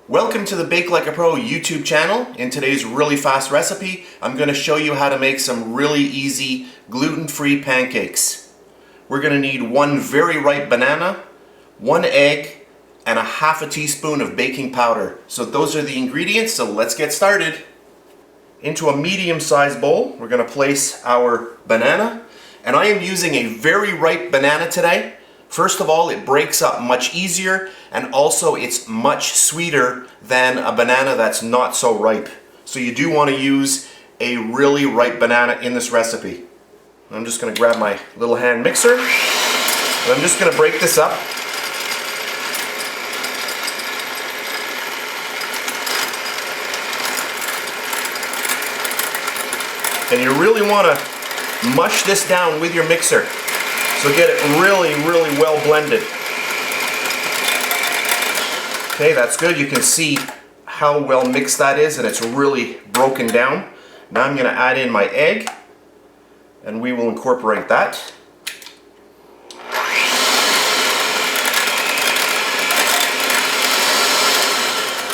Welcome to the BakeLikeAPro YouTube channel. In today's really fast recipe, I'm going to show you how to make some really easy gluten-free pancakes. We're going to need one very ripe banana, one egg, and a half a teaspoon of baking powder. So those are the ingredients, so let's get started. Into a medium-sized bowl, we're going to place our banana, and I am using a very ripe banana today. First of all, it breaks up much easier, and also it's much sweeter than a banana that's not so ripe. So you do want to use a really ripe banana in this recipe. I'm just going to grab my little hand mixer, and I'm just going to break this up. And you really want to mush this down with your mixer. So get it really well blended. Okay, that's good. You can see how well mixed that is, and it's really broken down. Now I'm going to add in my egg, and we will incorporate that.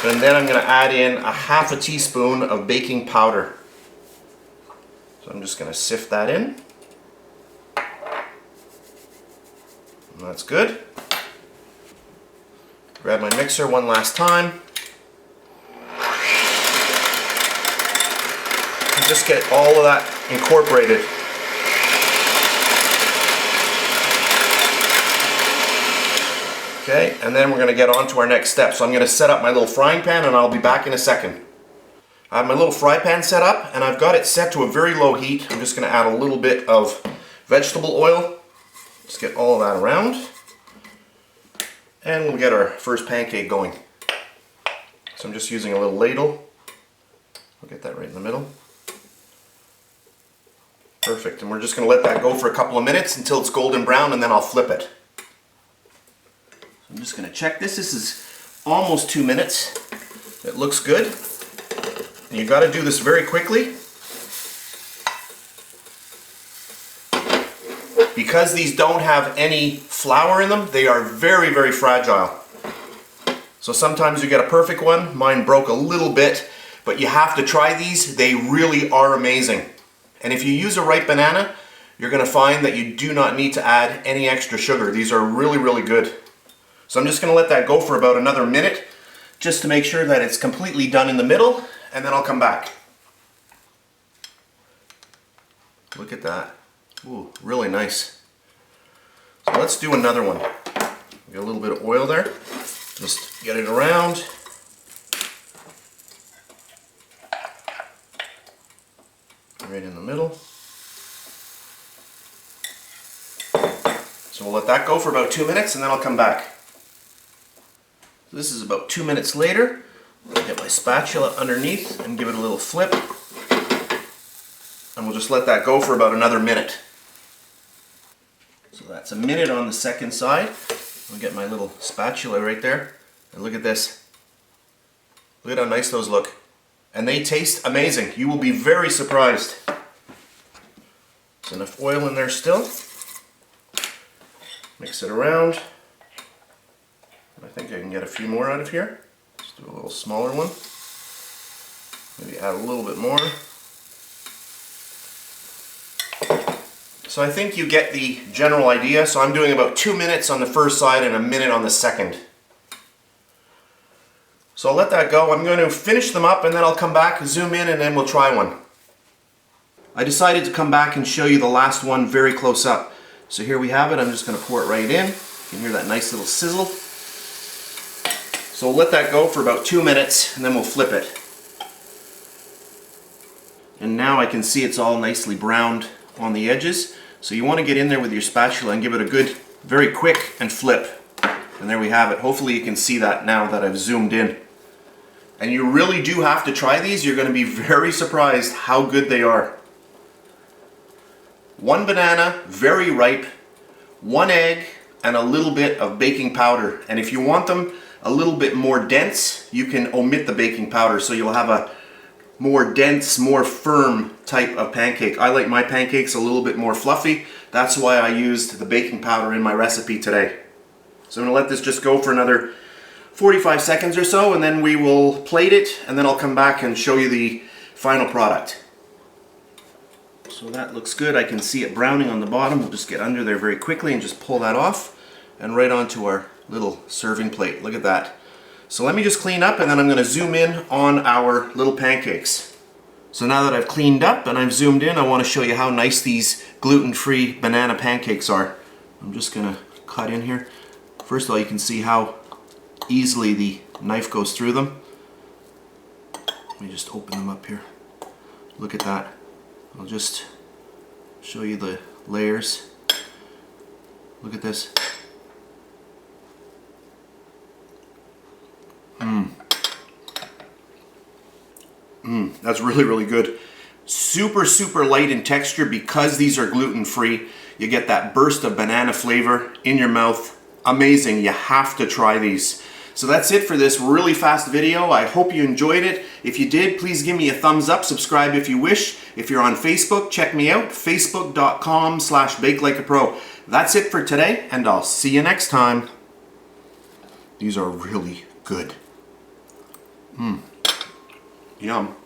And then I'm going to add in a half a teaspoon of baking powder. So I'm just going to sift that in. That's good. Grab my mixer one last time. And just get all of that incorporated. Okay, and then we're going to get on to our next step. So I'm going to set up my little frying pan, and I'll be back in a second. I have my little fry pan set up, and I've got it set to a very low heat. I'm just going to add a little bit of vegetable oil. Just get all of that around, and we'll get our first pancake going. So I'm just using a little ladle. I'll get that right in the middle. Perfect, and we're just going to let that go for a couple of minutes until it's golden brown, and then I'll flip it. So I'm just going to check this. This is almost 2 minutes. It looks good. And you've got to do this very quickly, because these don't have any flour in them. They are very fragile. So sometimes you get a perfect one. Mine broke a little bit, but you have to try these. They really are amazing. And if you use a ripe banana, you're going to find that you do not need to add any extra sugar. These are really good. So I'm just going to let that go for about another minute, just to make sure that it's completely done in the middle, and then I'll come back. Look at that. Ooh, really nice. So let's do another one. Get a little bit of oil there. Just get it around. Right in the middle. So we'll let that go for about 2 minutes, and then I'll come back. So this is about 2 minutes later. I'm going to get my spatula underneath and give it a little flip. And we'll just let that go for about another minute. So that's a minute on the second side. I'll get my little spatula right there. And look at this. Look at how nice those look. And they taste amazing. You will be very surprised. There's enough oil in there still. Mix it around. I think I can get a few more out of here. Let's do a little smaller one. Maybe add a little bit more. So I think you get the general idea. So I'm doing about 2 minutes on the first side and a minute on the second. So I'll let that go. I'm going to finish them up, and then I'll come back, zoom in, and then we'll try one. I decided to come back and show you the last one very close up. So here we have it. I'm just going to pour it right in. You can hear that nice little sizzle. So we'll let that go for about 2 minutes, and then we'll flip it. And now I can see it's all nicely browned on the edges. So you want to get in there with your spatula and give it a good, very quick and flip. And there we have it. Hopefully you can see that now that I've zoomed in. And you really do have to try these. You're going to be very surprised how good they are. One banana, very ripe, one egg, and a little bit of baking powder. And if you want them a little bit more dense, you can omit the baking powder, so you'll have a more dense, more firm type of pancake. I like my pancakes a little bit more fluffy. That's why I used the baking powder in my recipe today. So I'm going to let this just go for another 45 seconds or so, and then we will plate it, and then I'll come back and show you the final product. So that looks good. I can see it browning on the bottom. We'll just get under there very quickly and just pull that off, and right onto our little serving plate. Look at that. So let me just clean up, and then I'm going to zoom in on our little pancakes. So now that I've cleaned up and I've zoomed in, I want to show you how nice these gluten-free banana pancakes are. I'm just going to cut in here. First of all, you can see how easily the knife goes through them. Let me just open them up here. Look at that. I'll just show you the layers. Look at this. That's really, really good. Super, super light in texture because these are gluten-free. You get that burst of banana flavor in your mouth. Amazing. You have to try these. So that's it for this really fast video. I hope you enjoyed it. If you did, please give me a thumbs up. Subscribe if you wish. If you're on Facebook, check me out. Facebook.com/BakeLikeAPro. That's it for today, and I'll see you next time. These are really good. Yum.